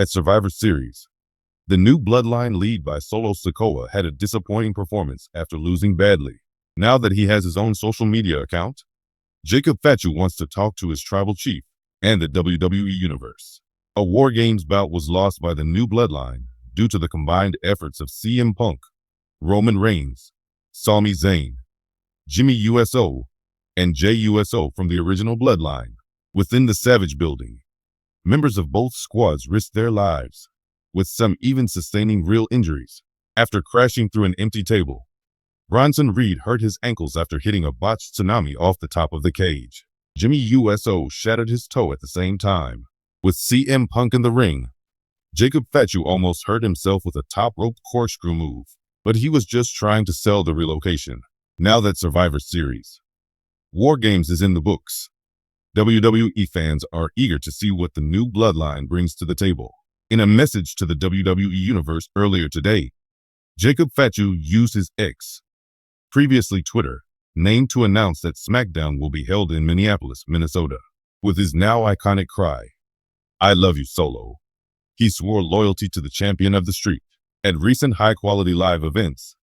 At Survivor Series, the new Bloodline lead by Solo Sikoa had a disappointing performance after losing badly. Now that he has his own social media account, Jacob Fatu wants to talk to his tribal chief and the WWE Universe. A War Games bout was lost by the new Bloodline due to the combined efforts of CM Punk, Roman Reigns, Sami Zayn, Jimmy USO, and Jey USO from the original Bloodline. Within the Savage building, members of both squads risked their lives, with some even sustaining real injuries. After crashing through an empty table, Bronson Reed hurt his ankles after hitting a botched tsunami off the top of the cage. Jimmy USO shattered his toe at the same time. With CM Punk in the ring, Jacob Fatu almost hurt himself with a top rope corkscrew move, but he was just trying to sell the relocation. Now that Survivor Series War Games is in the books, WWE fans are eager to see what the new Bloodline brings to the table. In a message to the WWE Universe earlier today, Jacob Fatu used his X, previously Twitter, name to announce that SmackDown will be held in Minneapolis, Minnesota. With his now iconic cry, "I love you, Solo," he swore loyalty to the champion of the street. At recent high-quality live events,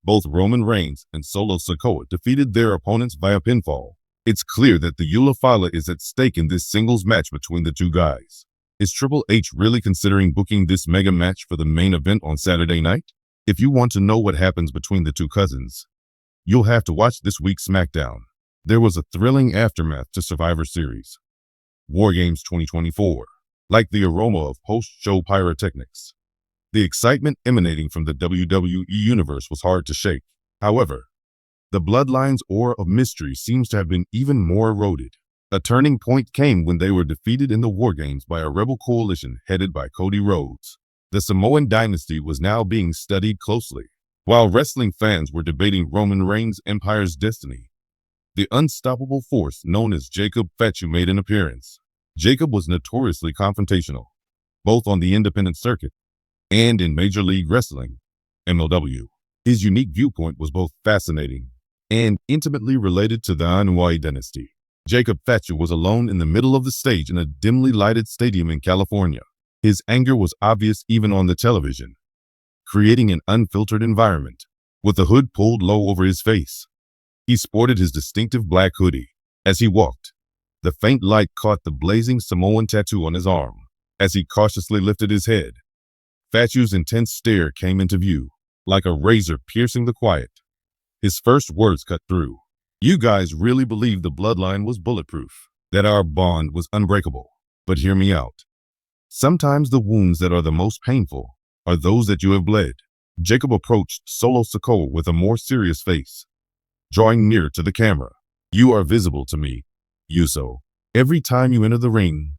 both Roman Reigns and Solo Sikoa defeated their opponents via pinfall. It's clear that the Ulafala is at stake in this singles match between the two guys. Is Triple H really considering booking this mega match for the main event on Saturday night? If you want to know what happens between the two cousins, you'll have to watch this week's SmackDown. There was a thrilling aftermath to Survivor Series War Games 2024, like the aroma of post-show pyrotechnics. The excitement emanating from the WWE Universe was hard to shake. However, the Bloodline's aura of mystery seems to have been even more eroded. A turning point came when they were defeated in the War Games by a rebel coalition headed by Cody Rhodes. The Samoan dynasty was now being studied closely. While wrestling fans were debating Roman Reigns' empire's destiny, the unstoppable force known as Jacob Fatu made an appearance. Jacob was notoriously confrontational, both on the independent circuit and in Major League Wrestling, MLW. His unique viewpoint was both fascinating and intimately related to the Wwe dynasty. Jacob Fatu was alone in the middle of the stage in a dimly lighted stadium in California. His anger was obvious even on the television, creating an unfiltered environment. With the hood pulled low over his face, he sported his distinctive black hoodie. As he walked, the faint light caught the blazing Samoan tattoo on his arm. As he cautiously lifted his head, Fatu's intense stare came into view, like a razor piercing the quiet. His first words cut through. "You guys really believe the Bloodline was bulletproof, that our bond was unbreakable. But hear me out. Sometimes the wounds that are the most painful are those that you have bled." Jacob approached Solo Sikoa with a more serious face, drawing near to the camera. "You are visible to me, Uso. Every time you enter the ring,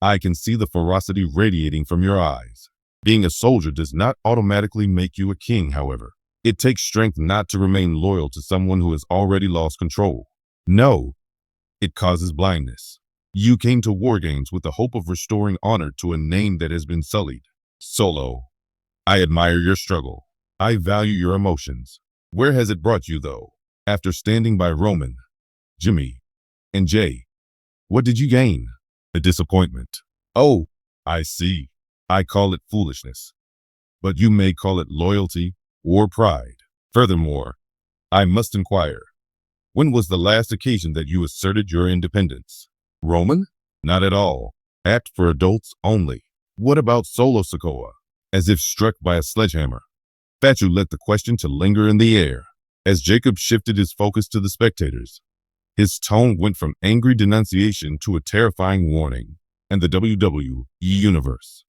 I can see the ferocity radiating from your eyes. Being a soldier does not automatically make you a king, however. It takes strength not to remain loyal to someone who has already lost control. No, it causes blindness. You came to War Games with the hope of restoring honor to a name that has been sullied. Solo, I admire your struggle. I value your emotions. Where has it brought you, though? After standing by Roman, Jimmy, and Jey, what did you gain? A disappointment. Oh, I see. I call it foolishness. But you may call it loyalty or pride. Furthermore, I must inquire, when was the last occasion that you asserted your independence? Roman? Not at all. Act for adults only. What about Solo Sikoa? As if struck by a sledgehammer, Fatu let the question to linger in the air. As Jacob shifted his focus to the spectators, his tone went from angry denunciation to a terrifying warning. And the WWE Universe,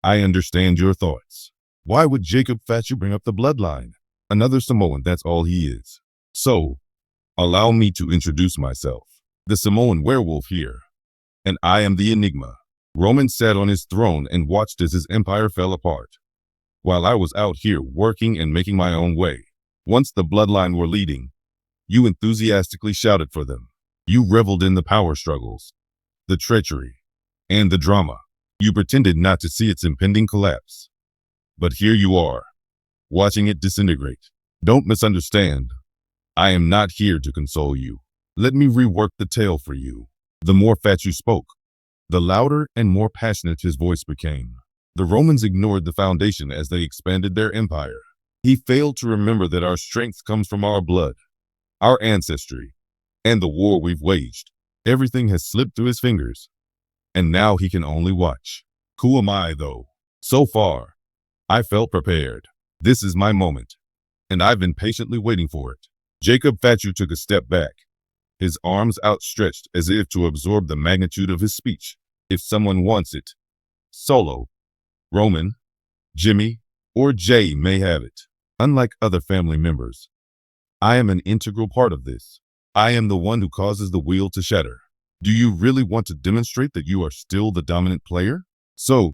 I understand your thoughts. Why would Jacob Fatu bring up the Bloodline? Another Samoan, that's all he is. So, allow me to introduce myself. The Samoan werewolf here. And I am the Enigma. Roman sat on his throne and watched as his empire fell apart, while I was out here working and making my own way. Once the Bloodline were leading, you enthusiastically shouted for them. You reveled in the power struggles, the treachery, and the drama. You pretended not to see its impending collapse. But here you are, watching it disintegrate. Don't misunderstand. I am not here to console you. Let me rework the tale for you. The more Fatu spoke, the louder and more passionate his voice became. The Romans ignored the foundation as they expanded their empire. He failed to remember that our strength comes from our blood, our ancestry, and the war we've waged. Everything has slipped through his fingers, and now he can only watch. Who am I, though? So far, I felt prepared. This is my moment, and I've been patiently waiting for it. Jacob Fatu took a step back, his arms outstretched as if to absorb the magnitude of his speech. If someone wants it, Solo, Roman, Jimmy, or Jay may have it. Unlike other family members, I am an integral part of this. I am the one who causes the wheel to shatter. Do you really want to demonstrate that you are still the dominant player? So,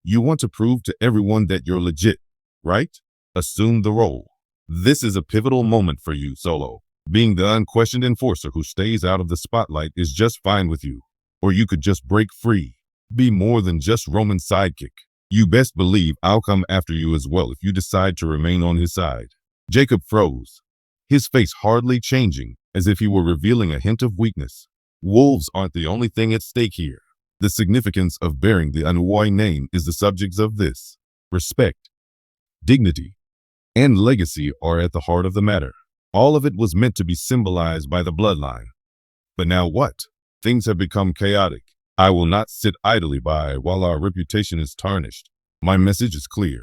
you want to prove to everyone that you're legit, right? Assume the role. This is a pivotal moment for you, Solo. Being the unquestioned enforcer who stays out of the spotlight is just fine with you. Or you could just break free. Be more than just Roman's sidekick. You best believe I'll come after you as well if you decide to remain on his side. Jacob froze, his face hardly changing, as if he were revealing a hint of weakness. Wolves aren't the only thing at stake here. The significance of bearing the Wwe name is the subjects of this. Respect, dignity, and legacy are at the heart of the matter. All of it was meant to be symbolized by the bloodline. But now what? Things have become chaotic. I will not sit idly by while our reputation is tarnished. My message is clear.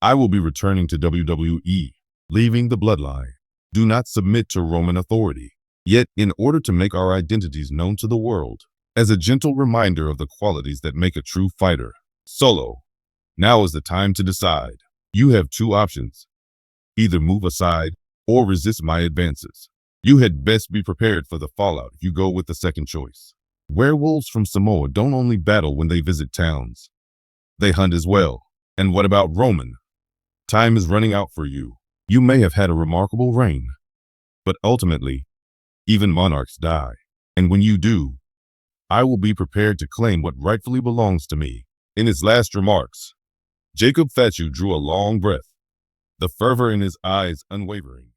I will be returning to WWE, leaving the bloodline. Do not submit to Roman authority. Yet, in order to make our identities known to the world, as a gentle reminder of the qualities that make a true fighter, Solo, now is the time to decide. You have two options. Either move aside or resist my advances. You had best be prepared for the fallout if you go with the second choice. Werewolves from Samoa don't only battle when they visit towns. They hunt as well. And what about Roman? Time is running out for you. You may have had a remarkable reign, but ultimately, even monarchs die. And when you do, I will be prepared to claim what rightfully belongs to me. In his last remarks, Jacob Fatu drew a long breath, the fervor in his eyes unwavering.